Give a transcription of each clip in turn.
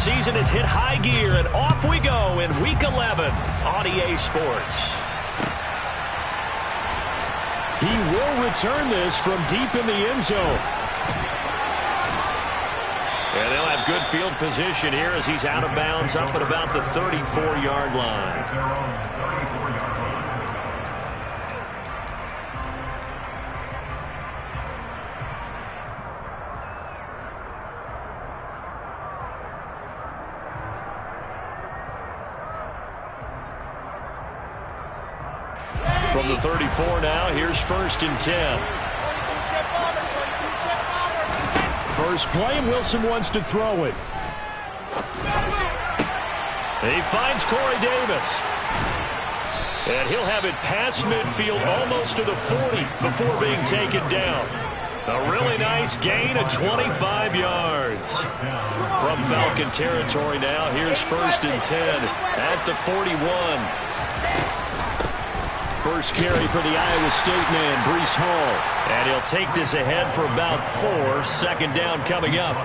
season has hit high gear, and off we go in Week 11 on EA Sports. He will return this from deep in the end zone. And they'll have good field position here as he's out of bounds up at about the 34-yard line. From the 34 now, here's 1st and 10. First play, and Wilson wants to throw it. He finds Corey Davis. And he'll have it past midfield almost to the 40 before being taken down. A really nice gain of 25 yards. From Falcon territory now, here's 1st and 10 at the 41. First carry for the Iowa State man, Breece Hall. And he'll take this ahead for about 4. 2nd down coming up.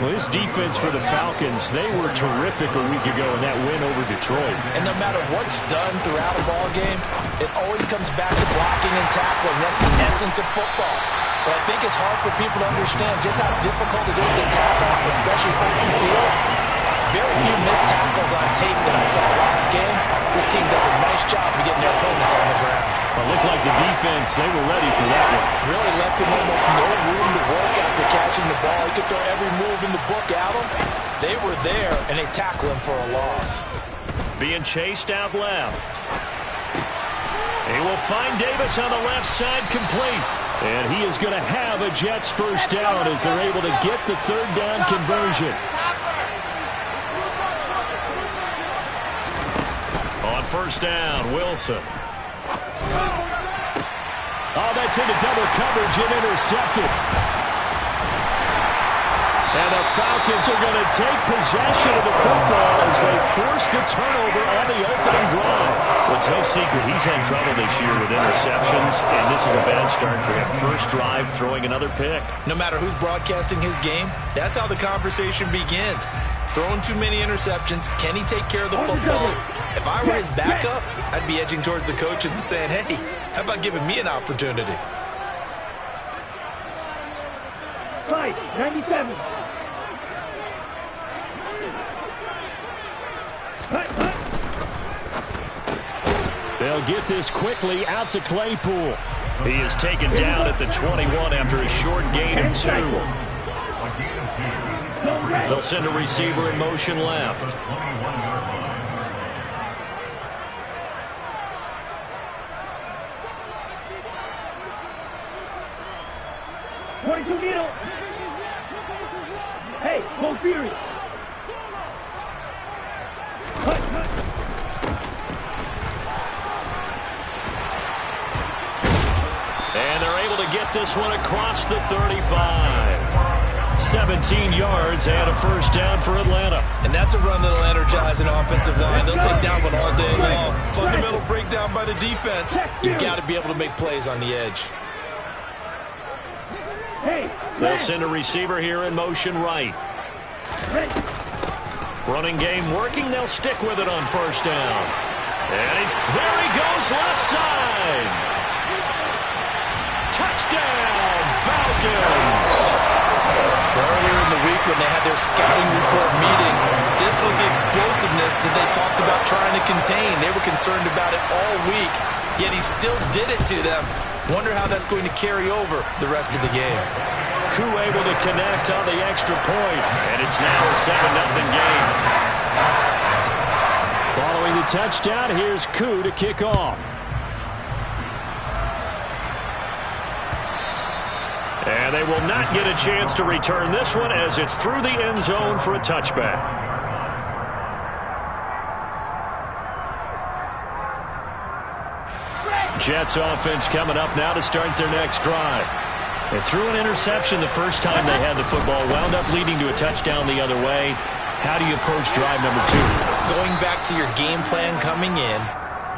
Well, this defense for the Falcons, they were terrific a week ago in that win over Detroit. And no matter what's done throughout a ball game, it always comes back to blocking and tackling. That's the essence of football. But I think it's hard for people to understand just how difficult it is to tackle, especially open field. Very few missed tackles on tape that I saw last game. This team does a nice job of getting their opponents on the ground. It looked like the defense, they were ready for that one. Really left him almost no room to work after catching the ball. He could throw every move in the book at him. They were there, and they tackled him for a loss. Being chased out left. He will find Davis on the left side, complete. And he is going to have a Jets first down as they're able to get the 3rd down conversion. On 1st down, Wilson. Oh, that's into double coverage and intercepted. And the Falcons are going to take possession of the football as they force the turnover on the opening drive. Well, it's no secret he's had trouble this year with interceptions, and this is a bad start for him. First drive, throwing another pick. No matter who's broadcasting his game, that's how the conversation begins. Throwing too many interceptions. Can he take care of the football? If I were his backup, I'd be edging towards the coaches and saying, hey, how about giving me an opportunity? Fight, 97. They'll get this quickly out to Claypool. He is taken down at the 21 after a short gain of 2. They'll send a receiver in motion left. Needle. Hey, go Fury. And they're able to get this one across the 35. 17 yards and a first down for Atlanta. And that's a run that'll energize an offensive line. They'll take that one all day long. Fundamental breakdown by the defense. You've got to be able to make plays on the edge. They'll send a receiver here in motion right. Running game working. They'll stick with it on first down. And there he goes left side. Touchdown, Falcons. Earlier in the week when they had their scouting report meeting, this was the explosiveness that they talked about trying to contain. They were concerned about it all week, yet he still did it to them. Wonder how that's going to carry over the rest of the game. Koo able to connect on the extra point, and it's now a 7-0 game. Following the touchdown, here's Koo to kick off. And they will not get a chance to return this one as it's through the end zone for a touchback. Jets offense coming up now to start their next drive. They threw an interception the first time they had the football, wound up leading to a touchdown the other way. How do you approach drive number 2? Going back to your game plan coming in,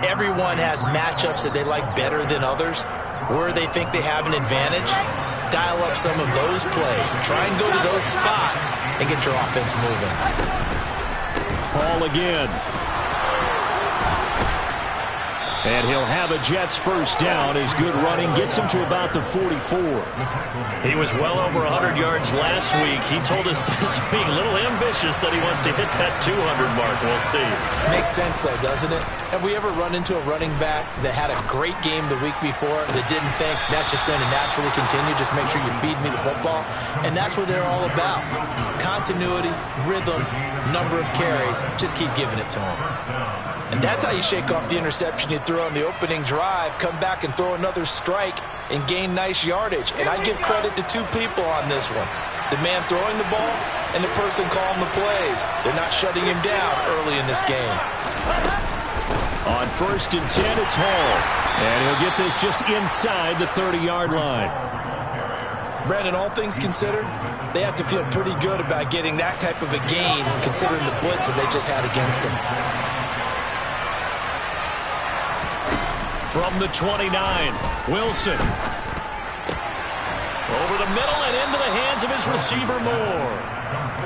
everyone has matchups that they like better than others, where they think they have an advantage. dial up some of those plays. Try and go to those spots and get your offense moving. Ball again. And he'll have a Jets first down. His good running gets him to about the 44. He was well over 100 yards last week. He told us this week, a little ambitious, said he wants to hit that 200 mark. We'll see. Makes sense, though, doesn't it? Have we ever run into a running back that had a great game the week before that didn't think that's just going to naturally continue? Just make sure you feed me the football. And that's what they're all about. Continuity, rhythm, number of carries. Just keep giving it to him. And that's how you shake off the interception you threw on the opening drive, come back and throw another strike and gain nice yardage. And I give credit to two people on this one. The man throwing the ball and the person calling the plays. They're not shutting him down early in this game. On 1st and 10, it's Hall. And he'll get this just inside the 30-yard line. Brandon, all things considered, they have to feel pretty good about getting that type of a gain considering the blitz that they just had against them. From the 29, Wilson. Over the middle and into the hands of his receiver, Moore.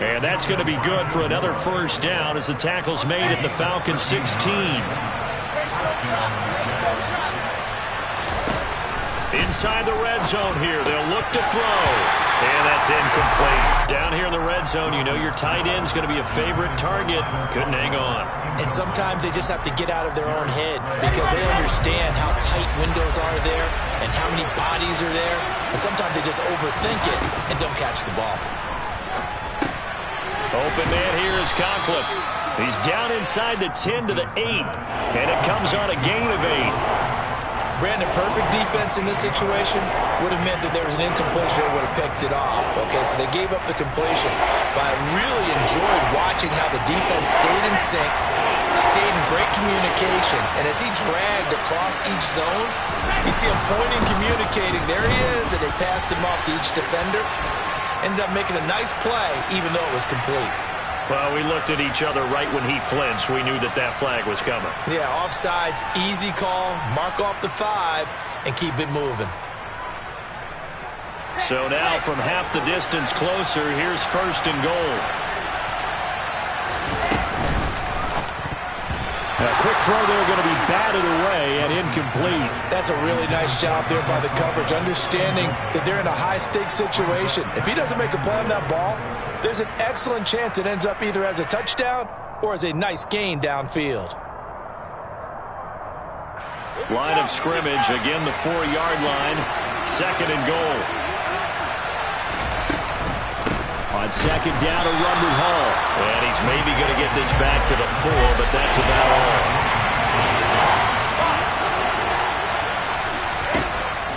And that's going to be good for another first down as the tackle's made at the Falcons 16. Inside the red zone here, they'll look to throw. And that's incomplete. Down here in the red zone, you know your tight end's going to be a favorite target. Couldn't hang on. And sometimes they just have to get out of their own head because they understand how tight windows are there and how many bodies are there. And sometimes they just overthink it and don't catch the ball. Open man here is Conklin. He's down inside the 10 to the 8. And it comes on a gain of 8. Brandon, perfect defense in this situation would have meant that there was an incompletion that would have picked it off. Okay, so they gave up the completion. But I really enjoyed watching how the defense stayed in sync, stayed in great communication. And as he dragged across each zone, you see him pointing, communicating. There he is, and they passed him off to each defender. Ended up making a nice play, even though it was complete. Well, we looked at each other right when he flinched. We knew that that flag was coming. Yeah, offsides, easy call, mark off the 5, and keep it moving. So now from half the distance closer, here's 1st and goal. A quick throw there going to be batted away and incomplete. That's a really nice job there by the coverage, understanding that they're in a high-stakes situation. If he doesn't make a play on that ball, there's an excellent chance it ends up either as a touchdown or as a nice gain downfield. Line of scrimmage, again the 4-yard line, 2nd and goal. On 2nd down, a run with Hall. And he's maybe going to get this back to the 4, but that's about all.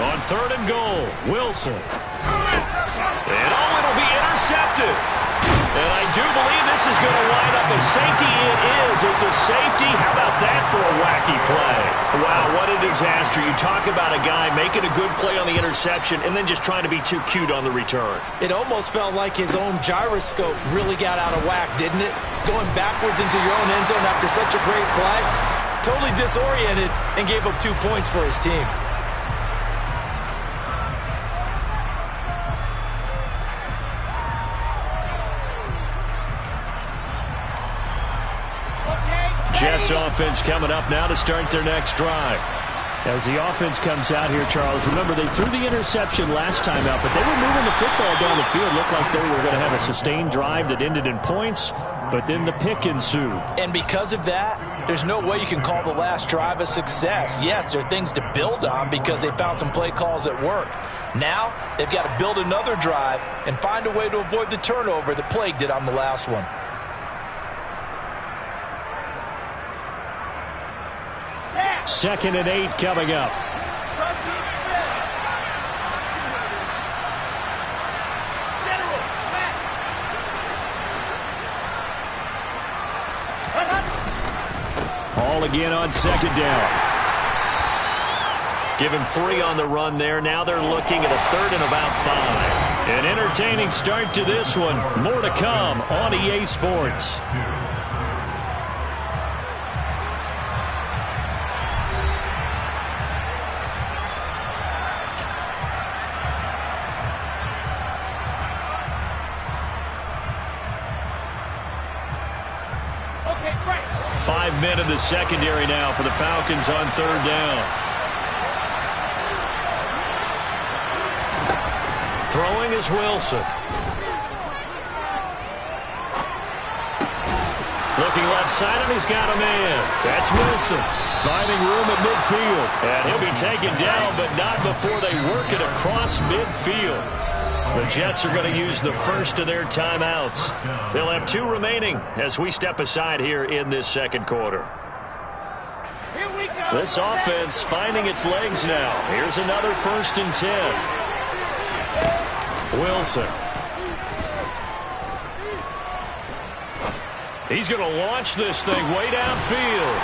On 3rd and goal, Wilson. And it'll be intercepted. And I do believe this is going to line up a safety. It is. It's a safety. How about that for a wacky play? Wow, what a disaster. You talk about a guy making a good play on the interception and then just trying to be too cute on the return. It almost felt like his own gyroscope really got out of whack, didn't it? Going backwards into your own end zone after such a great play. Totally disoriented and gave up 2 points for his team. Jets offense coming up now to start their next drive. As the offense comes out here, Charles, remember they threw the interception last time out, but they were moving the football down the field. Looked like they were going to have a sustained drive that ended in points, but then the pick ensued. And because of that, there's no way you can call the last drive a success. Yes, there are things to build on because they found some play calls that worked. Now, they've got to build another drive and find a way to avoid the turnover that plagued it on the last one. Second and 8 coming up. Hall again on 2nd down. Give him 3 on the run there. Now they're looking at a 3rd and about 5. An entertaining start to this one. More to come on EA Sports. 5 men in the secondary now for the Falcons on 3rd down. Throwing is Wilson. Looking left side, and he's got a man. That's Wilson. Finding room at midfield. And he'll be taken down, but not before they work it across midfield. The Jets are going to use the first of their timeouts. They'll have 2 remaining as we step aside here in this second quarter. This offense finding its legs now. Here's another 1st and 10. Wilson. He's going to launch this thing way downfield.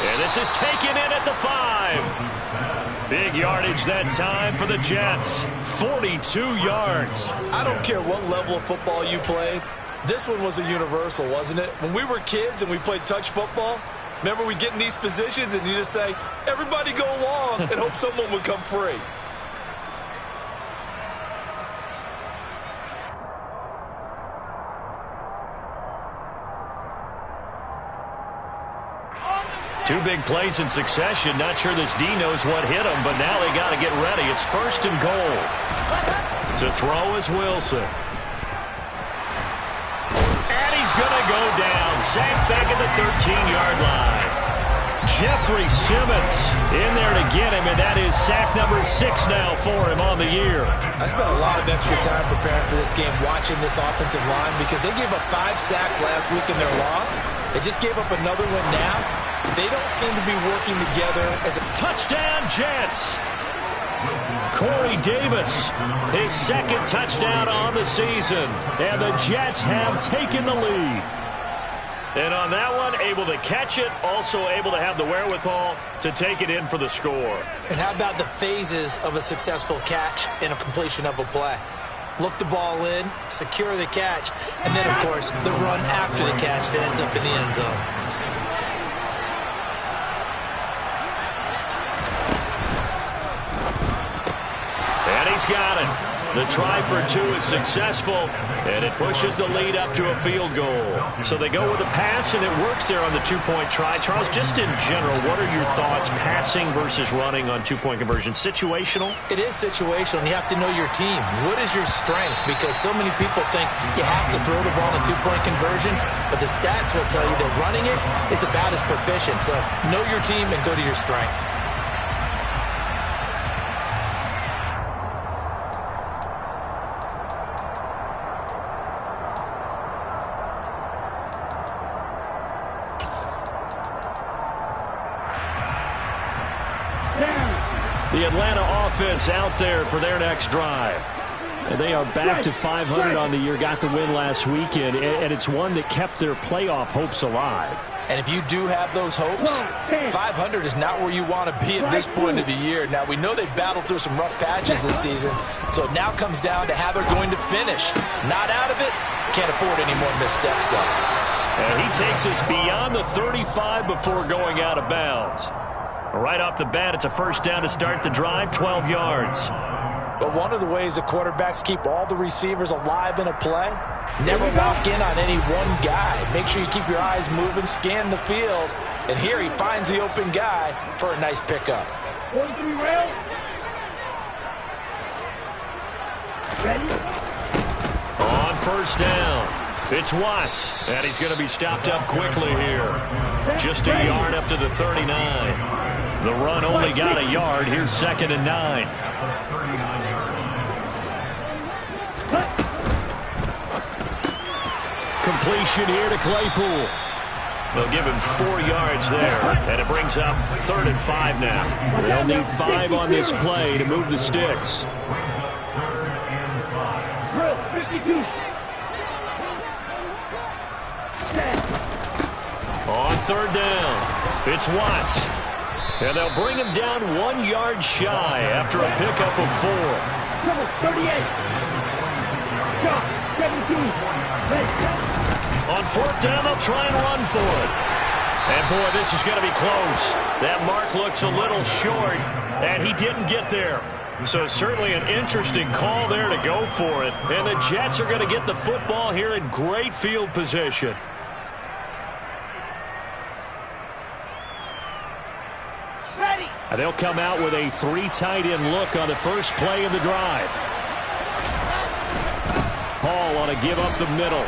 And this is taken in at the 5. Big yardage that time for the Jets. 42 yards. I don't care what level of football you played. This one was a universal, wasn't it? When we were kids and we played touch football, remember we get in these positions and you just say, everybody go along and hope someone would come free. Two big plays in succession. Not sure this D knows what hit him, but now they got to get ready. It's 1st and goal. To throw is Wilson. And he's going to go down. Sacked back at the 13-yard line. Jeffrey Simmons in there to get him, and that is sack number 6 now for him on the year. I spent a lot of extra time preparing for this game, watching this offensive line, because they gave up 5 sacks last week in their loss. They just gave up another one now. They don't seem to be working together as a touchdown, Jets. Corey Davis, his 2nd touchdown on the season. And the Jets have taken the lead. And on that one, able to catch it, also able to have the wherewithal to take it in for the score. And how about the phases of a successful catch and a completion of a play? Look the ball in, secure the catch, and then, of course, the run after the catch that ends up in the end zone. And he's got it. The try for 2 is successful, and it pushes the lead up to a field goal. So they go with a pass, and it works there on the 2-point try. Charles, just in general, what are your thoughts passing versus running on 2-point conversion? Situational? It is situational, and you have to know your team. What is your strength? Because so many people think you have to throw the ball in a 2-point conversion, but the stats will tell you that running it is about as proficient. So know your team and go to your strength. The Atlanta offense out there for their next drive. And they are back to 500 on the year, got the win last weekend, and it's one that kept their playoff hopes alive. And if you do have those hopes, 500 is not where you want to be at this point of the year. Now, we know they've battled through some rough patches this season, so it now comes down to how they're going to finish. Not out of it, can't afford any more missteps, though. And he takes us beyond the 35 before going out of bounds. Right off the bat, it's a 1st down to start the drive, 12 yards. But one of the ways the quarterbacks keep all the receivers alive in a play, never lock in on any one guy. Make sure you keep your eyes moving, scan the field. And here he finds the open guy for a nice pickup. 43 rail. Ready? On 1st down, it's Watts. And he's going to be stopped up quickly here. Just a yard up to the 39. The run only got a yard. Here's 2nd and 9. Completion here to Claypool. They'll give him 4 yards there, and it brings up 3rd and 5 now. They'll need 5 on this play to move the sticks. 52. On 3rd down, it's Watts. And they'll bring him down 1 yard shy after a pickup of 4. Number 38. Shot, 17. On 4th down, they'll try and run for it. And, boy, this is going to be close. That mark looks a little short, and he didn't get there. So certainly an interesting call there to go for it. And the Jets are going to get the football here in great field position. And they'll come out with a 3 tight end look on the first play of the drive. Hall on a give up the middle.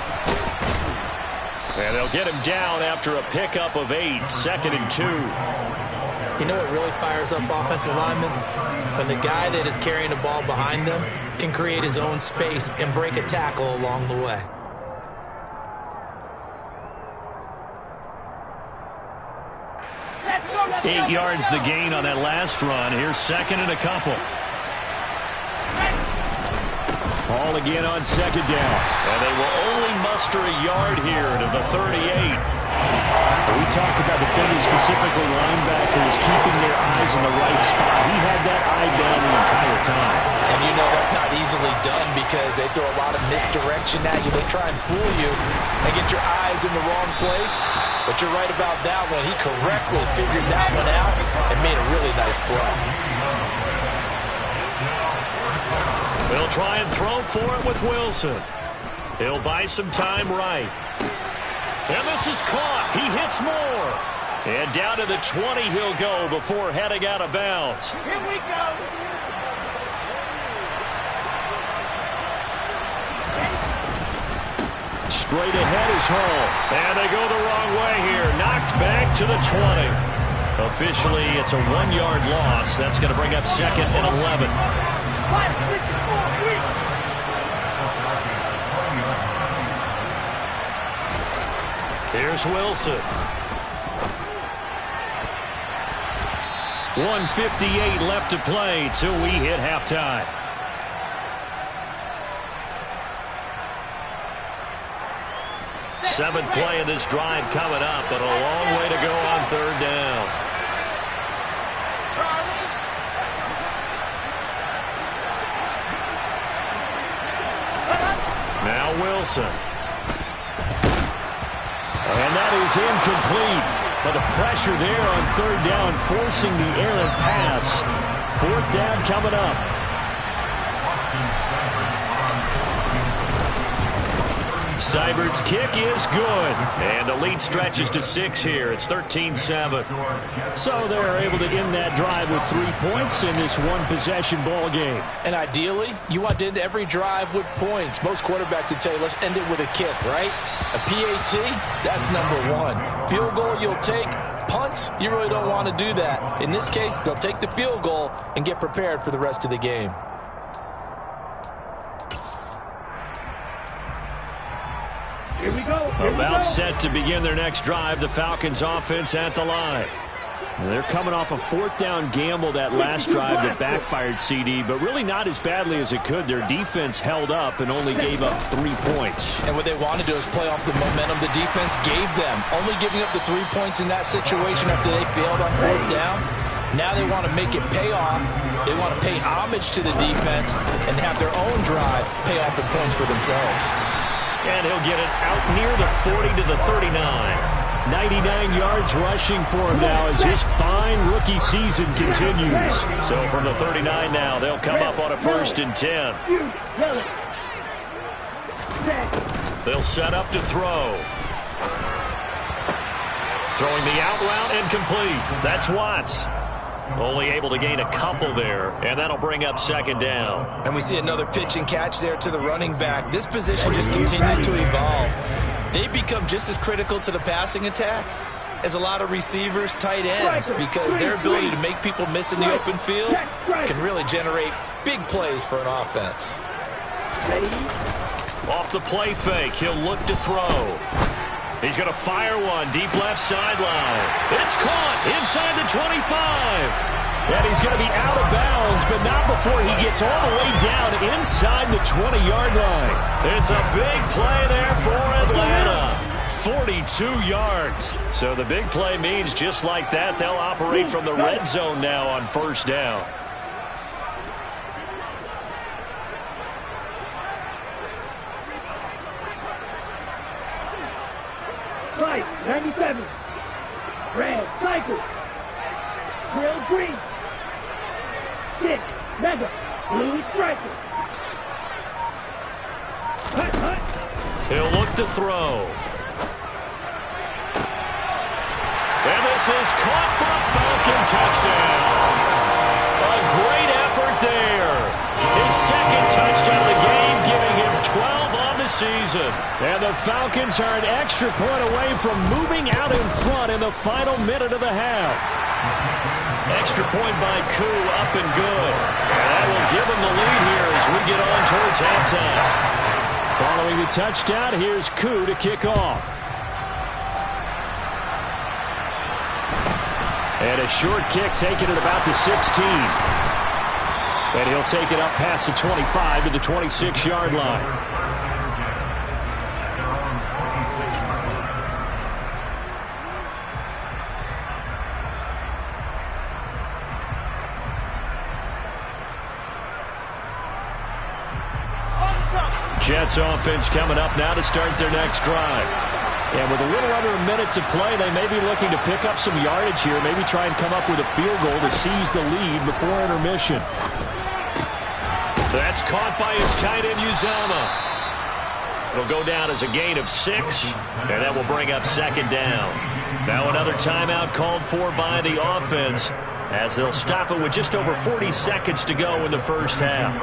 And they'll get him down after a pickup of 8, 2nd and 2. You know what really fires up offensive linemen? When the guy that is carrying the ball behind them can create his own space and break a tackle along the way. Let's go, 8 yards the gain on that last run. Here's 2nd and a couple. Hall again on 2nd down. And they will only muster a yard here to the 38. We talk about defenders, specifically linebackers, keeping their eyes in the right spot. He had that eye down the entire time. And you know that's not easily done because they throw a lot of misdirection at you. They try and fool you and get your eyes in the wrong place. But you're right about that one. He correctly figured that one out and made a really nice play. They'll try and throw for it with Wilson. He'll buy some time right. And this is caught. He hits more. And down to the 20 he'll go before heading out of bounds. Here we go. Straight ahead is Hall. And they go the wrong way here. Knocked back to the 20. Officially, it's a 1-yard loss. That's going to bring up 2nd and 11. 5, 6, 4, 3. Here's Wilson. 1:58 left to play till we hit halftime. Seventh play of this drive coming up, but a long way to go on 3rd down. Now Wilson. And that is incomplete. But the pressure there on 3rd down, forcing the errant pass. 4th down coming up. Seibert's kick is good. And the lead stretches to 6 here. It's 13-7. So they're able to end that drive with 3 points in this one-possession ball game. And ideally, you want to end every drive with points. Most quarterbacks would tell you, let's end it with a kick, right? A PAT, that's #1. Field goal you'll take. Punts, you really don't want to do that. In this case, they'll take the field goal and get prepared for the rest of the game. Here we go. About set to begin their next drive. The Falcons offense at the line. They're coming off a 4th down gamble that last drive that backfired, CD, but really not as badly as it could. Their defense held up and only gave up 3 points. And what they want to do is play off the momentum the defense gave them. Only giving up the 3 points in that situation after they failed on 4th down. Now they want to make it pay off. They want to pay homage to the defense and have their own drive pay off the points for themselves. And he'll get it out near the 40 to the 39. 99 yards rushing for him now as his fine rookie season continues. So from the 39 now, they'll come up on a 1st and 10. They'll set up to throw. Throwing the out route incomplete. That's Watts. Only able to gain a couple there, and that'll bring up 2nd down. And we see another pitch and catch there to the running back. This position just continues to evolve. They become just as critical to the passing attack as a lot of receivers, tight ends, because their ability to make people miss in the open field can really generate big plays for an offense. Off the play fake, he'll look to throw. He's going to fire one deep left sideline. It's caught inside the 25. And he's going to be out of bounds, but not before he gets all the way down inside the 20-yard line. It's a big play there for Atlanta. 42 yards. So the big play means just like that, they'll operate from the red zone now on 1st down. Right, 97. Red, cycle. Grill, green. 6, mega. Blue, striker. Hut, hut. He'll look to throw. And this is caught for a Falcon touchdown. second touchdown of the game, giving him 12 on the season. And the Falcons are an extra point away from moving out in front in the final minute of the half. Extra point by Koo, up and good. And that will give him the lead here as we get on towards halftime. Following the touchdown, here's Koo to kick off. And a short kick taken at about the 16. And he'll take it up past the 25 to the 26-yard line. Jets offense coming up now to start their next drive. And with a little under a minute to play, they may be looking to pick up some yardage here, maybe try and come up with a field goal to seize the lead before intermission. That's caught by his tight end, Uzomah. It'll go down as a gain of 6, and that will bring up second down. Now another timeout called for by the offense as they'll stop it with just over 40 seconds to go in the first half.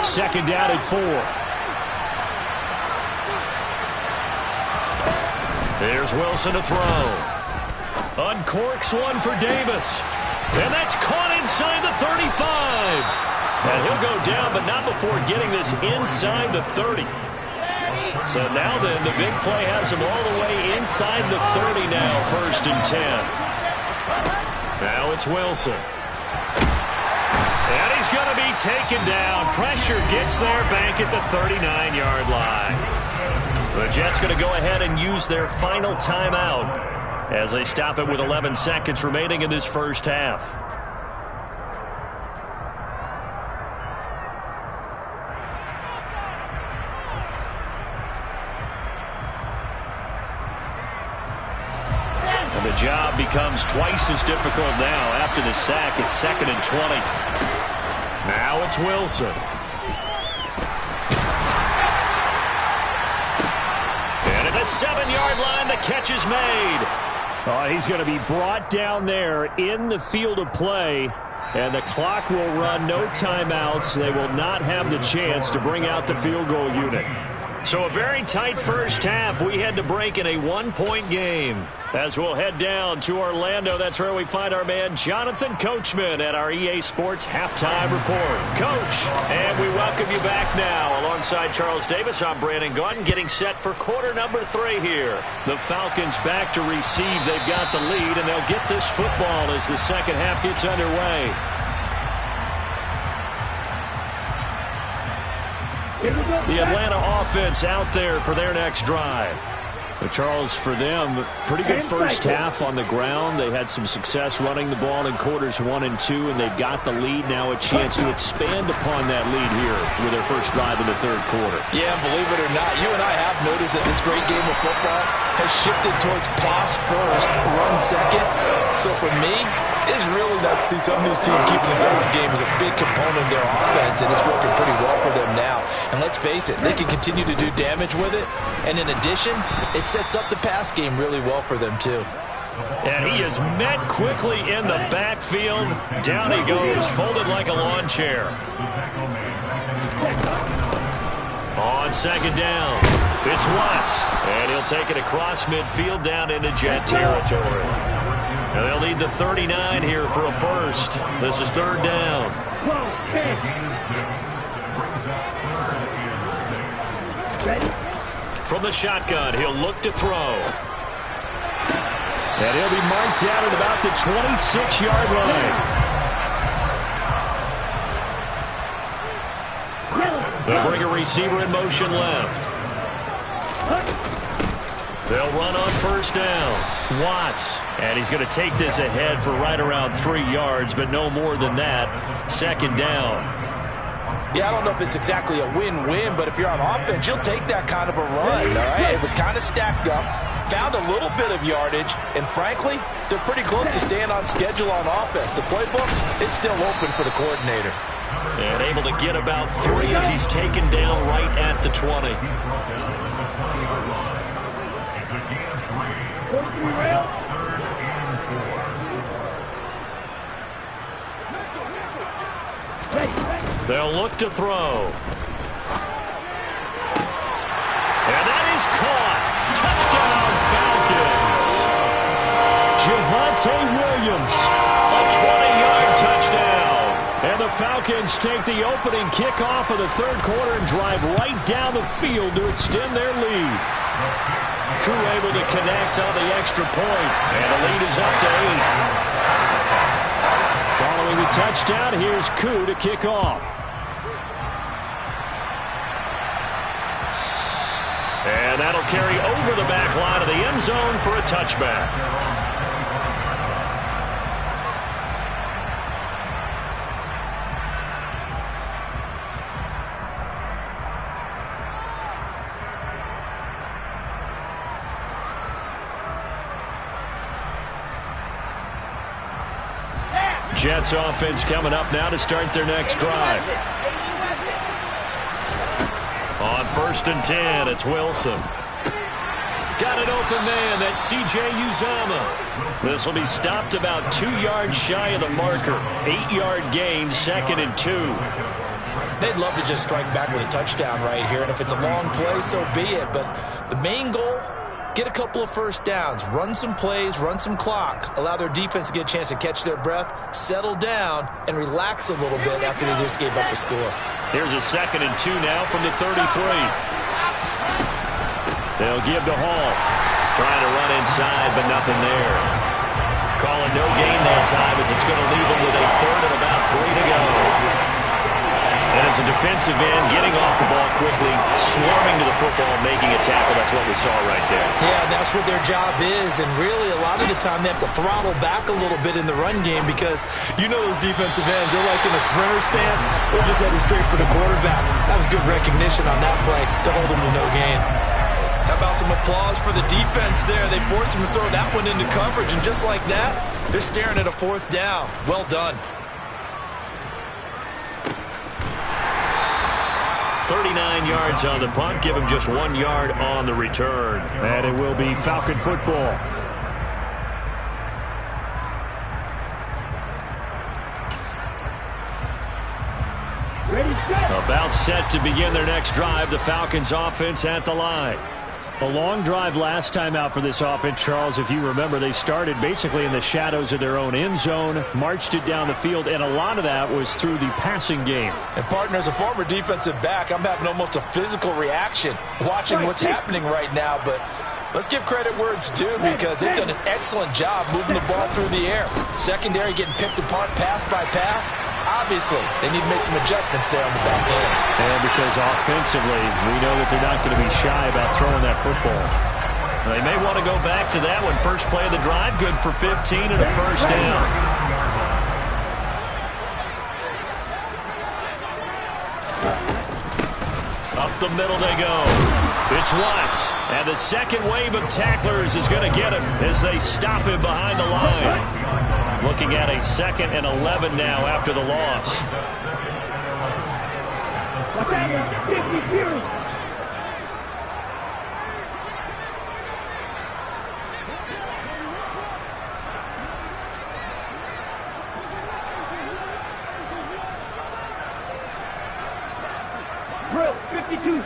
Second down at 4. There's Wilson to throw. Uncorks one for Davis. And that's caught inside the 35. And he'll go down, but not before getting this inside the 30. So now then, the big play has him all the way inside the 30 now, 1st and 10. Now it's Wilson. And he's going to be taken down. Pressure gets there back at the 39-yard line. The Jets going to go ahead and use their final timeout as they stop it with 11 seconds remaining in this first half. And the job becomes twice as difficult now after the sack. It's 2nd and 20. Now it's Wilson. And at the 7-yard line, the catch is made. Oh, he's going to be brought down there in the field of play. And the clock will run, no timeouts. They will not have the chance to bring out the field goal unit. So a very tight first half. We had to break in a 1-point game. As we'll head down to Orlando, that's where we find our man Jonathan Coachman at our EA Sports Halftime Report. Coach, and we welcome you back now. Alongside Charles Davis, I'm Brandon Gaudin, getting set for quarter number 3 here. The Falcons back to receive. They've got the lead, and they'll get this football as the second half gets underway. The Atlanta offense out there for their next drive. But Charles, for them, pretty good first half on the ground. They had some success running the ball in quarters 1 and 2, and they've got the lead. Now a chance to expand upon that lead here with their first drive in the 3rd quarter. Yeah, believe it or not, you and I have noticed that this great game of football has shifted towards pass first, run second. So for me, it's really nice to see some of these teams keeping the ground game as a big component of their offense, and it's working pretty well for them now. And let's face it, they can continue to do damage with it. And in addition, it sets up the pass game really well for them too. And he is met quickly in the backfield. Down he goes, folded like a lawn chair. On second down, it's Watts. And he'll take it across midfield down into Jet territory. And they'll need the 39 here for a first. This is 3rd down. From the shotgun, he'll look to throw. And he'll be marked down at about the 26-yard line. They'll bring a receiver in motion left. They'll run on first down. Watts. And he's going to take this ahead for right around 3 yards, but no more than that. 2nd down. Yeah, I don't know if it's exactly a win-win, but if you're on offense, you'll take that kind of a run, all right? It was kind of stacked up, found a little bit of yardage, and frankly, they're pretty close to staying on schedule on offense. The playbook is still open for the coordinator. And able to get about 3 as he's taken down right at the 20. 43 rail. They'll look to throw. And that is caught. Touchdown, Falcons. Javonte Williams. A 20-yard touchdown. And the Falcons take the opening kickoff of the third quarter and drive right down the field to extend their lead. Crew able to connect on the extra point. And the lead is up to 8. Following the touchdown, here's Koo to kick off. And that'll carry over the back line of the end zone for a touchback. Jets offense coming up now to start their next drive. On 1st and 10, it's Wilson. Got an open man, that's C.J. Uzomah. This will be stopped about 2 yards shy of the marker. 8-yard gain, 2nd and 2. They'd love to just strike back with a touchdown right here, and if it's a long play, so be it. But the main goal, get a couple of first downs, run some plays, run some clock, allow their defense to get a chance to catch their breath, settle down, and relax a little bit after they just gave up a score. Here's a 2nd and 2 now from the 33. They'll give to Hall. Trying to run inside, but nothing there. Calling no gain that time as it's going to leave them with a 3rd and about 3 to go. And as a defensive end, getting off the ball quickly, swarming to the football, making a tackle. That's what we saw right there. Yeah, that's what their job is. And really, a lot of the time, they have to throttle back a little bit in the run game because you know those defensive ends, they're like in a sprinter stance. They're just headed straight for the quarterback. That was good recognition on that play to hold them to no gain. How about some applause for the defense there? They forced him to throw that one into coverage, and just like that, they're staring at a 4th down. Well done. 39 yards on the punt. Give him just 1 yard on the return. And it will be Falcon football. Ready, set. About set to begin their next drive. The Falcons offense at the line. A long drive last time out for this offense, Charles. If you remember, they started basically in the shadows of their own end zone, marched it down the field, and a lot of that was through the passing game. And, partner, as a former defensive back, I'm having almost a physical reaction watching what's happening right now. But let's give credit where it's due because they've done an excellent job moving the ball through the air. Secondary getting picked apart pass by pass. Obviously, they need to make some adjustments there on the back end. And because offensively, we know that they're not going to be shy about throwing that football. They may want to go back to that one. First play of the drive, good for 15 and a 1st down. Up the middle they go. It's Watts. And the second wave of tacklers is going to get him as they stop him behind the line. Looking at a 2nd and 11 now after the loss. Watch out, 52. Drill, 52.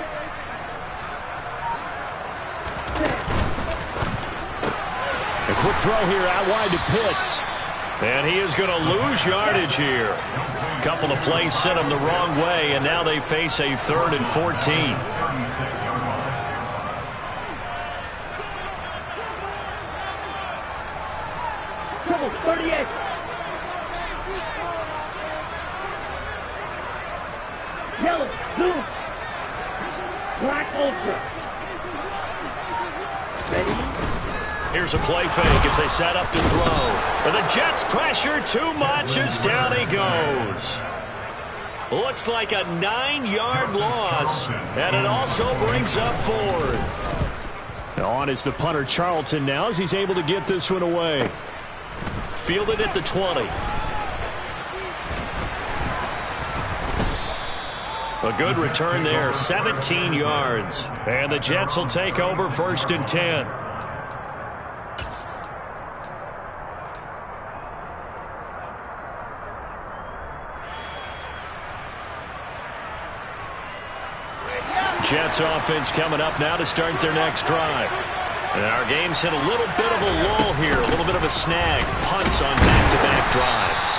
A quick throw here out wide to Pitts. And he is going to lose yardage here. A couple of plays sent him the wrong way, and now they face a 3rd and 14. Trouble, 38. Yellow, blue, black ultra. Ready? Here's a play fake as they set up to throw. And the Jets pressure too much as down he goes. Looks like a 9-yard loss, and it also brings up 4th. On is the punter Charlton now as he's able to get this one away. Fielded at the 20. A good return there, 17 yards. And the Jets will take over 1st and 10. Jets offense coming up now to start their next drive. And our game's hit a little bit of a lull here, a little bit of a snag. Punts on back-to-back drives.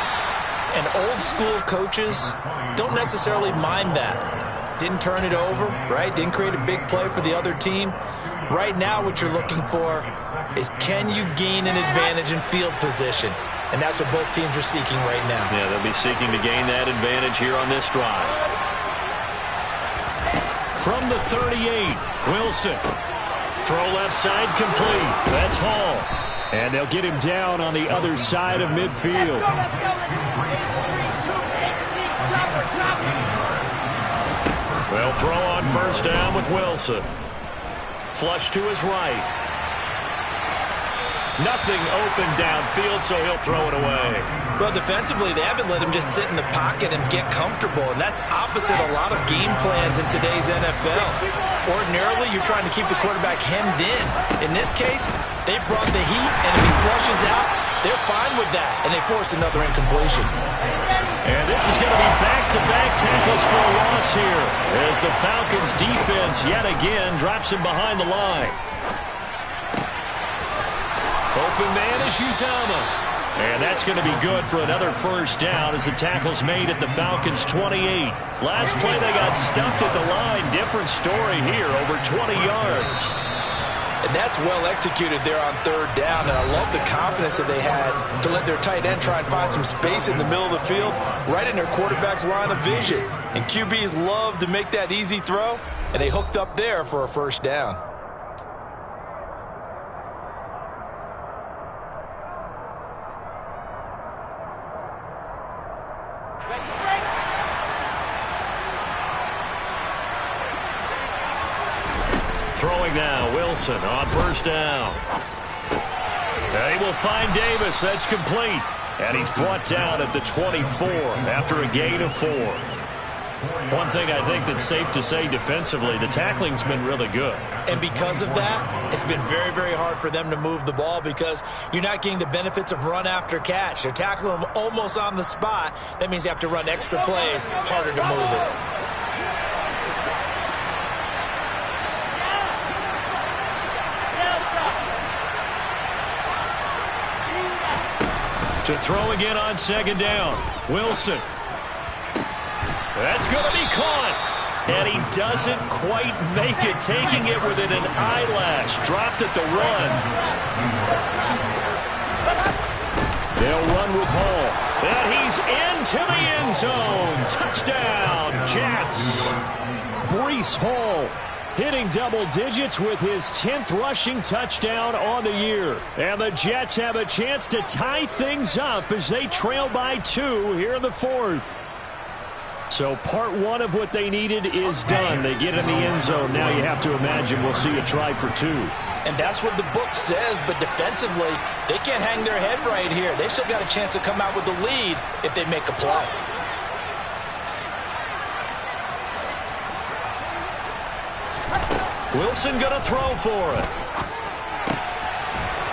And old-school coaches don't necessarily mind that. Didn't turn it over, right? Didn't create a big play for the other team. Right now what you're looking for is, can you gain an advantage in field position? And that's what both teams are seeking right now. Yeah, they'll be seeking to gain that advantage here on this drive. From the 38, Wilson. Throw left side complete. That's Hall. And they'll get him down on the other side of midfield. Let's go. They'll throw on first down with Wilson. Flush to his right. Nothing open downfield, so he'll throw it away. Well, defensively, they haven't let him just sit in the pocket and get comfortable, and that's opposite a lot of game plans in today's NFL. Ordinarily, you're trying to keep the quarterback hemmed in. In this case, they brought the heat, and if he flushes out, they're fine with that, and they force another incompletion. And this is going to be back-to-back tackles for a loss here, as the Falcons' defense yet again drops him behind the line. Open man is Uzomah. And that's going to be good for another first down as the tackle's made at the Falcons' 28. Last play they got stuffed at the line. Different story here, over 20 yards. And that's well executed there on third down. And I love the confidence that they had to let their tight end try and find some space in the middle of the field, right in their quarterback's line of vision. And QBs love to make that easy throw, and they hooked up there for a first down. Throwing now, Wilson on first down. And he will find Davis. That's complete. And he's brought down at the 24 after a gain of 4. One thing I think that's safe to say defensively, the tackling's been really good. And because of that, it's been very, very hard for them to move the ball because you're not getting the benefits of run after catch. They're tackling them almost on the spot. That means you have to run extra plays, harder to move it. To throw again on second down. Wilson. That's going to be caught. And he doesn't quite make it, taking it within an eyelash. Dropped at the run. They'll run with Hall. And he's into the end zone. Touchdown, Jets. Breece Hall hitting double digits with his 10th rushing touchdown on the year. And the Jets have a chance to tie things up as they trail by 2 here in the 4th. So part 1 of what they needed is done. They get in the end zone. Now you have to imagine we'll see a try for 2. And that's what the book says, but defensively, they can't hang their head right here. They've still got a chance to come out with the lead if they make a play. Wilson going to throw for it.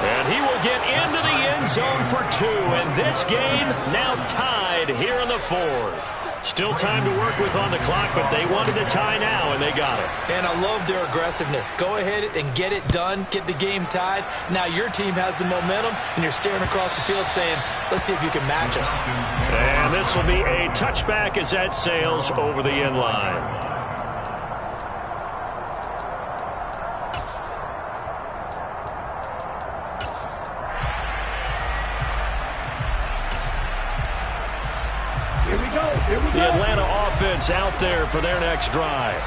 And he will get into the end zone for 2. And this game now tied here in the 4th. Still time to work with on the clock, but they wanted a tie now, and they got it. And I love their aggressiveness. Go ahead and get it done. Get the game tied. Now your team has the momentum, and you're staring across the field saying, let's see if you can match us. And this will be a touchback as that sails over the end line. The Atlanta offense out there for their next drive.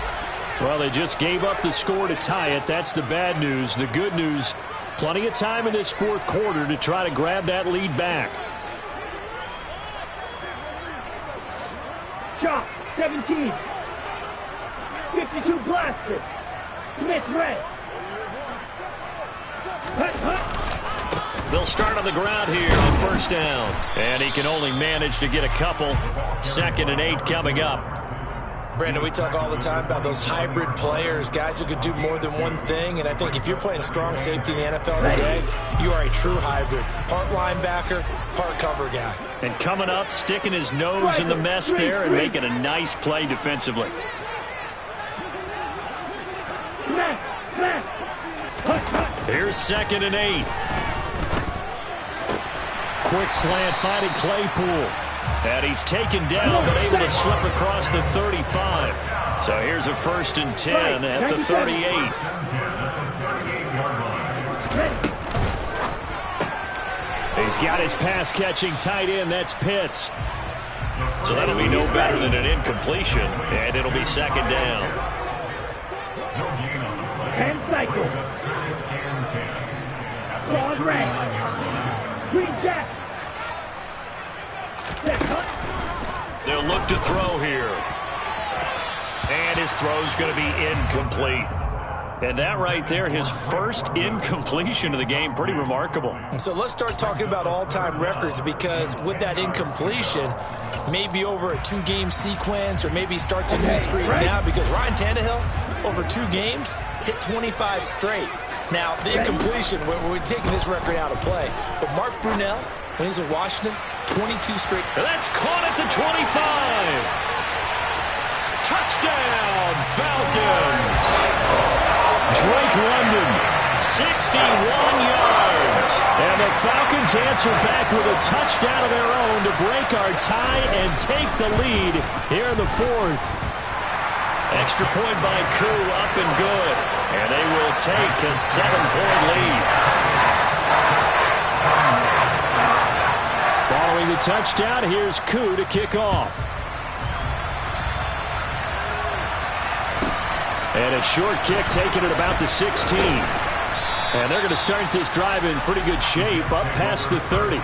Well, they just gave up the score to tie it. That's the bad news. The good news, plenty of time in this 4th quarter to try to grab that lead back. Shot, 17. 52 blaster. Smith red. They'll start on the ground here on first down. And he can only manage to get a couple. 2nd and 8 coming up. Brandon, we talk all the time about those hybrid players, guys who could do more than one thing. And I think if you're playing strong safety in the NFL today, you are a true hybrid. Part linebacker, part cover guy. And coming up, sticking his nose in the mess there and making a nice play defensively. Here's 2nd and 8. Quick slant finding Claypool. And he's taken down, but able to slip across the 35. So here's a 1st and 10 at the 38. He's got his pass-catching tight end. That's Pitts. So that'll be no better than an incompletion, and it'll be 2nd down. And cycle. Broad rank. Green jack. They'll look to throw here. And his throw's going to be incomplete. And that right there, his first incompletion of the game, pretty remarkable. So let's start talking about all-time records, because with that incompletion, maybe over a 2-game sequence, or maybe starts a new streak now, because Ryan Tannehill, over 2 games, hit 25 straight. Now, the incompletion, we're taking this record out of play. But Mark Brunell, when he's with Washington, 22 straight. That's caught at the 25. Touchdown, Falcons. Drake London, 61 yards. and the Falcons answer back with a touchdown of their own to break our tie and take the lead here in the 4th. Extra point by Koo, up and good. And they will take a 7-point lead. Following the touchdown, here's Koo to kick off. And a short kick taken at about the 16. And they're going to start this drive in pretty good shape, up past the 30.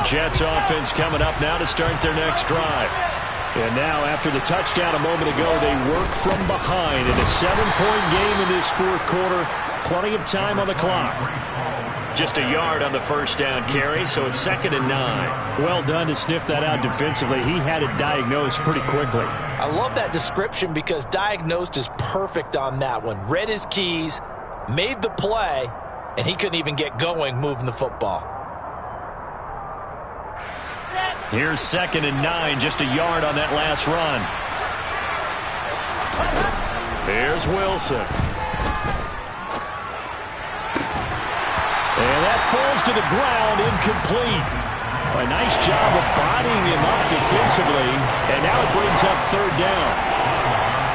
Jets offense coming up now to start their next drive. And now, after the touchdown a moment ago, they work from behind in a 7-point game in this 4th quarter. Plenty of time on the clock. Just a yard on the first down carry, so it's 2nd and 9. Well done to sniff that out defensively. He had it diagnosed pretty quickly. I love that description, because diagnosed is perfect on that one. Read his keys, made the play, and he couldn't even get going moving the football. Here's 2nd and 9, just a yard on that last run. Here's Wilson. And that falls to the ground, incomplete. A nice job of bodying him up defensively, and now it brings up 3rd down.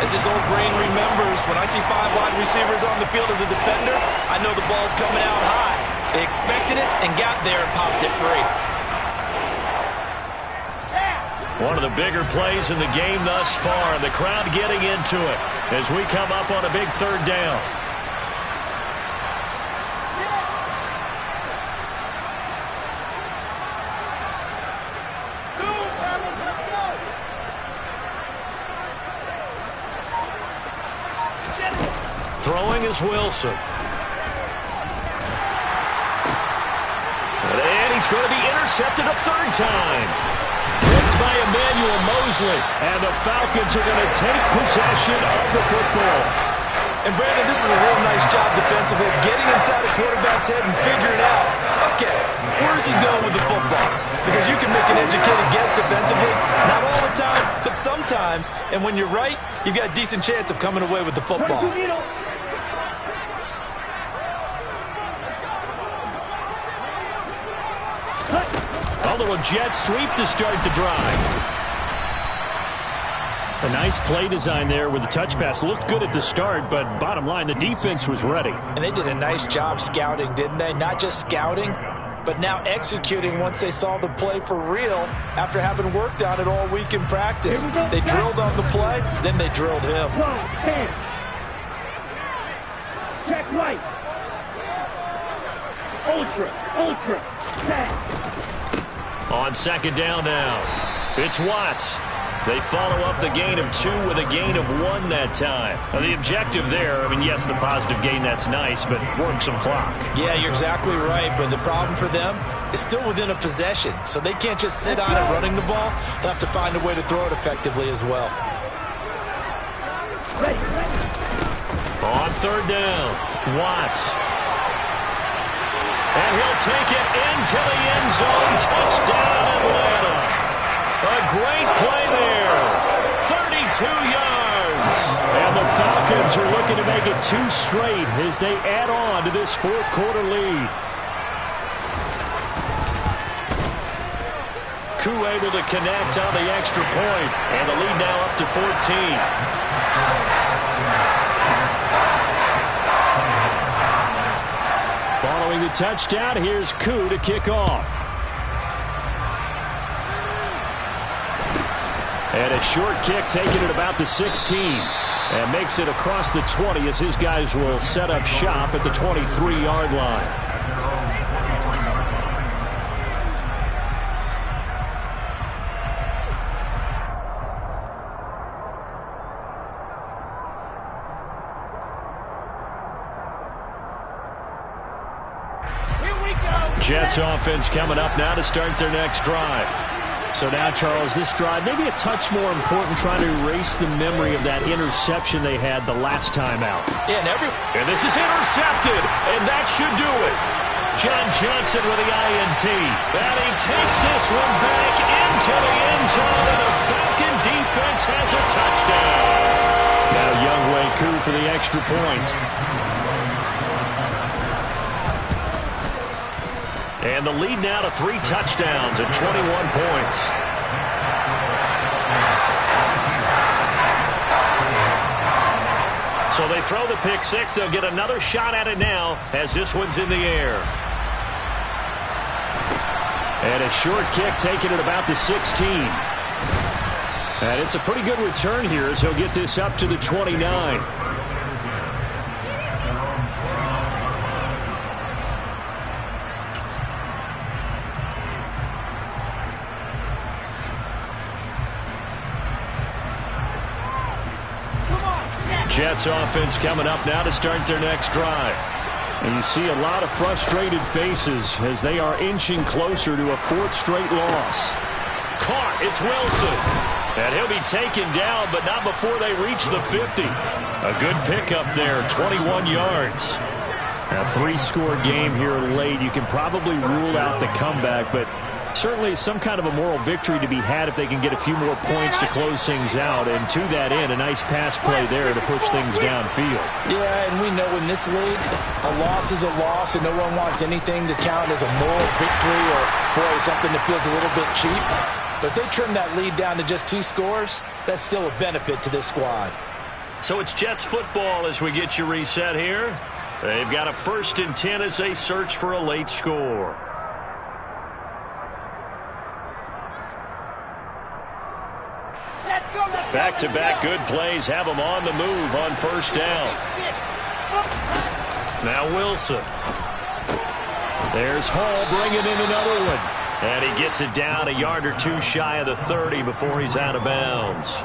As his old brain remembers, when I see 5 wide receivers on the field as a defender, I know the ball's coming out high. They expected it and got there and popped it free. One of the bigger plays in the game thus far, and the crowd getting into it as we come up on a big 3rd down. Throwing is Wilson. And he's going to be intercepted a 3rd time. Picked by Emmanuel Mosley. And the Falcons are going to take possession of the football. And Brandon, this is a real nice job defensively, getting inside a quarterback's head and figuring out, okay, where's he going with the football? Because you can make an educated guess defensively, not all the time, but sometimes. And when you're right, you've got a decent chance of coming away with the football. A little jet sweep to start the drive. A nice play design there with the touch pass. Looked good at the start, but bottom line, the defense was ready. And they did a nice job scouting, didn't they? Not just scouting, but now executing once they saw the play for real after having worked on it all week in practice. They drilled on the play, then they drilled him. Check right. Ultra. Pass. On 2nd down now, it's Watts. They follow up the gain of 2 with a gain of 1 that time. Now, the objective there, I mean, yes, the positive gain, that's nice, but work some clock. Yeah, you're exactly right, but the problem for them is still within a possession, so they can't just sit on it running the ball. They'll have to find a way to throw it effectively as well. On 3rd down, Watts. And he'll take it into the end zone. Touchdown, Atlanta. A great play there. 32 yards. And the Falcons are looking to make it 2 straight as they add on to this fourth quarter lead. Koo able to connect on the extra point. And the lead now up to 14. Following the touchdown, here's Koo to kick off. And a short kick taken at about the 16. And makes it across the 20 as his guys will set up shop at the 23-yard line. Jets offense coming up now to start their next drive. So now, Charles, this drive maybe a touch more important, trying to erase the memory of that interception they had the last time out. Yeah, and this is intercepted, and that should do it. John Johnson with the INT. And he takes this one back into the end zone, and the Falcon defense has a touchdown. Now Younghoe Koo for the extra point. And the lead now to 3 touchdowns and 21 points. So they throw the pick 6. They'll get another shot at it now as this one's in the air. And a short kick taken at about the 16. And it's a pretty good return here as he'll get this up to the 29. Jets offense coming up now to start their next drive. And you see a lot of frustrated faces as they are inching closer to a 4th straight loss. Caught, it's Wilson. And he'll be taken down, but not before they reach the 50. A good pickup there, 21 yards. A 3-score game here late. You can probably rule out the comeback, but certainly some kind of a moral victory to be had if they can get a few more points to close things out. And to that end, a nice pass play there to push things downfield. Yeah, and we know in this league, a loss is a loss, and no one wants anything to count as a moral victory or, boy, something that feels a little bit cheap. But if they trim that lead down to just 2 scores, that's still a benefit to this squad. So it's Jets football as we get you reset here. They've got a 1st and 10 as they search for a late score. Back-to-back good plays have them on the move on 1st down. Now Wilson. There's Hall bringing in another one. And he gets it down a yard or 2 shy of the 30 before he's out of bounds.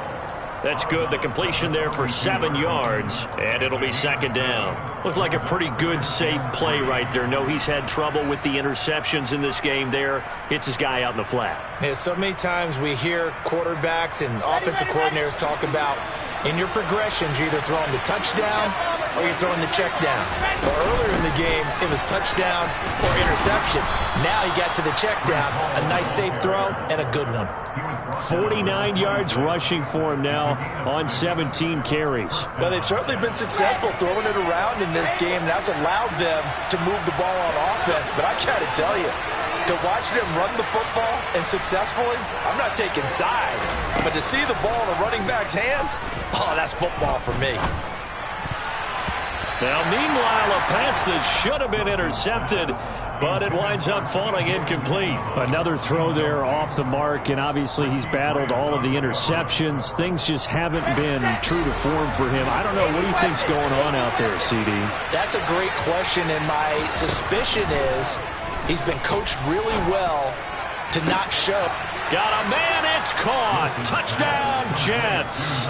That's good. The completion there for 7 yards, and it'll be 2nd down. Looked like a pretty good, safe play right there. No, he's had trouble with the interceptions in this game there. Hits his guy out in the flat. Yeah, so many times we hear quarterbacks and offensive coordinators talk about in your progressions, you're either throwing the touchdown or you're throwing the check down. But earlier in the game, it was touchdown or interception. Now he got to the check down, a nice safe throw, and a good one. 49 yards rushing for him now on 17 carries. Well, they've certainly been successful throwing it around in this game. That's allowed them to move the ball on offense. But I got to tell you, to watch them run the football and successfully, I'm not taking sides. But to see the ball in a running back's hands, oh, that's football for me. Now, meanwhile, a pass that should have been intercepted, but it winds up falling incomplete. Another throw there off the mark, and obviously he's battled all of the interceptions. Things just haven't been true to form for him. I don't know. What do you think's going on out there, CD? That's a great question, and my suspicion is he's been coached really well to not show. Got a man, it's caught. Touchdown, Jets.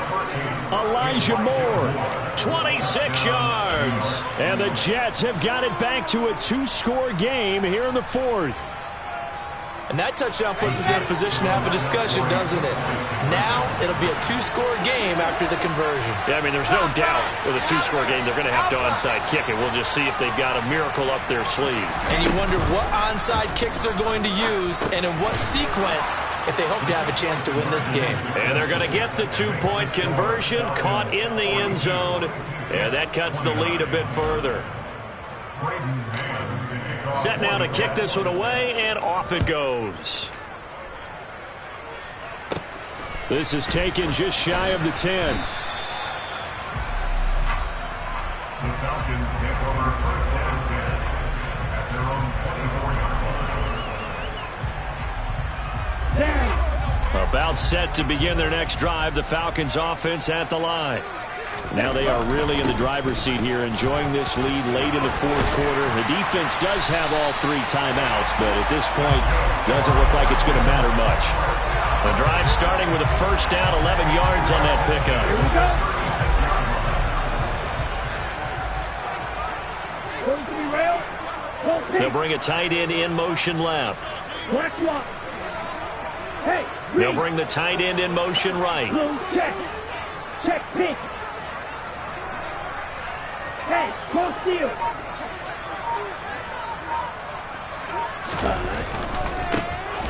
Elijah Moore, 26 yards. And the Jets have got it back to a 2-score game here in the 4th. And that touchdown puts us in a position to have a discussion, doesn't it? Now it'll be a two-score game after the conversion. Yeah, I mean, there's no doubt with a two-score game they're going to have to onside kick it. We'll just see if they've got a miracle up their sleeve. And you wonder what onside kicks they're going to use and in what sequence if they hope to have a chance to win this game. And they're going to get the two-point conversion, caught in the end zone, and that cuts the lead a bit further. Set now to kick this one away, and off it goes. This is taken just shy of the 10. The Falcons take over first and 10 at their own 24-yard line. About set to begin their next drive, the Falcons offense at the line. Now they are really in the driver's seat here, enjoying this lead late in the fourth quarter. The defense does have all 3 timeouts, but at this point, doesn't look like it's going to matter much. The drive starting with a first down, 11 yards on that pickup. They'll bring a tight end in motion left. They'll bring the tight end in motion right. Check. Check pink. Hey, close steal.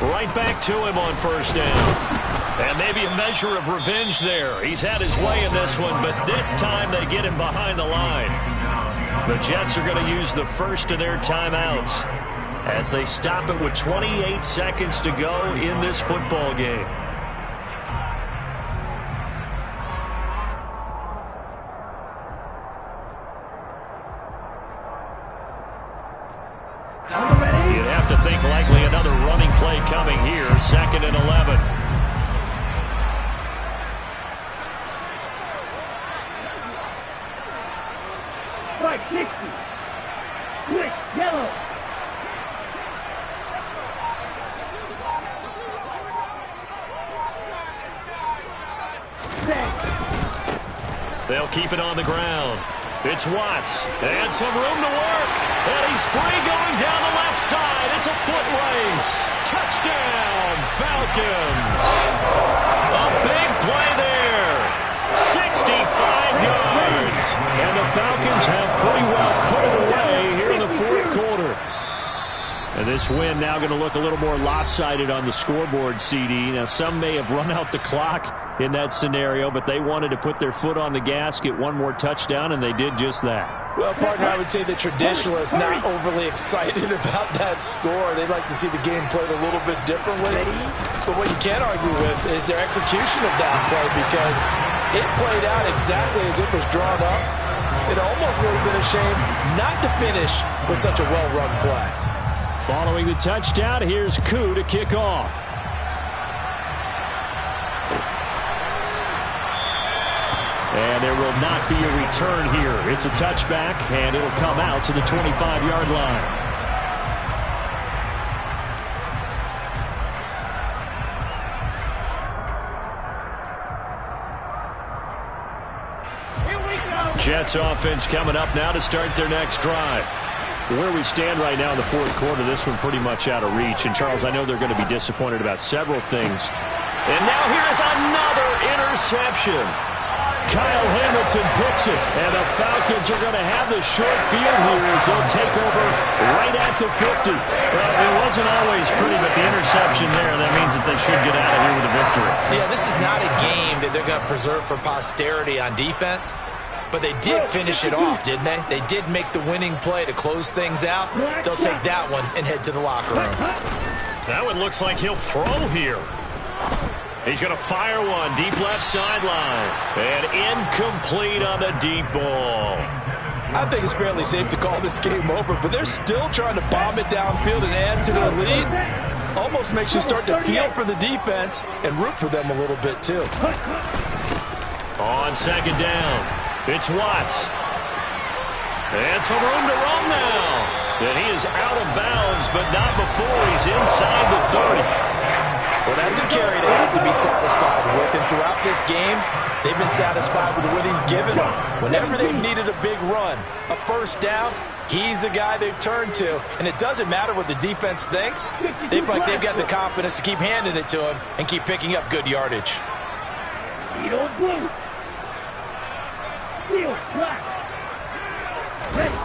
Right back to him on first down. And maybe a measure of revenge there. He's had his way in this one, but this time they get him behind the line. The Jets are going to use the first of their timeouts as they stop it with 28 seconds to go in this football game. You'd have to think likely another running play coming here. 2nd and 11. Strike 60. Switch, yellow. They'll keep it on the ground. It's Watts. And some room to work. And he's free going down the left side. It's a foot race. Touchdown, Falcons. A big play there. 65 yards. And the Falcons have pretty well put it away here in the fourth quarter. And this win now going to look a little more lopsided on the scoreboard, CD. Now, some may have run out the clock in that scenario, but they wanted to put their foot on the gas, get one more touchdown, and they did just that. Well, partner, I would say the traditionalists not overly excited about that score. They'd like to see the game played a little bit differently. But what you can't argue with is their execution of that play, because it played out exactly as it was drawn up. It almost would have been a shame not to finish with such a well-run play. Following the touchdown, here's Koo to kick off. And there will not be a return here. It's a touchback, and it'll come out to the 25-yard line. Jets offense coming up now to start their next drive. Where we stand right now in the fourth quarter, this one pretty much out of reach. And, Charles, I know they're going to be disappointed about several things. And now here's another interception. Kyle Hamilton picks it, and the Falcons are going to have the short field here as they'll take over right at the 50. Well, it wasn't always pretty, but the interception there, that means that they should get out of here with a victory. Yeah, this is not a game that they're going to preserve for posterity on defense. But they did finish it off, didn't they? They did make the winning play to close things out. They'll take that one and head to the locker room. That one looks like he'll throw here. He's going to fire one deep left sideline. And incomplete on the deep ball. I think it's fairly safe to call this game over, but they're still trying to bomb it downfield and add to their lead. Almost makes you start to feel for the defense and root for them a little bit, too. On second down, it's Watts. And some room to run now. And he is out of bounds, but not before he's inside the 30. Well, that's a carry they have to be satisfied with. And throughout this game, they've been satisfied with what he's given them. Whenever they've needed a big run, a first down, He's the guy they've turned to, and it doesn't matter what the defense thinks. They feel like they've got the confidence to keep handing it to him and keep picking up good yardage. Heel blue. Heel black. Ready.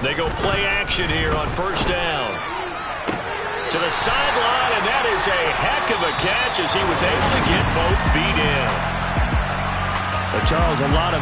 They go play action here on first down. To the sideline, and that is a heck of a catch as he was able to get both feet in. Charles, a lot of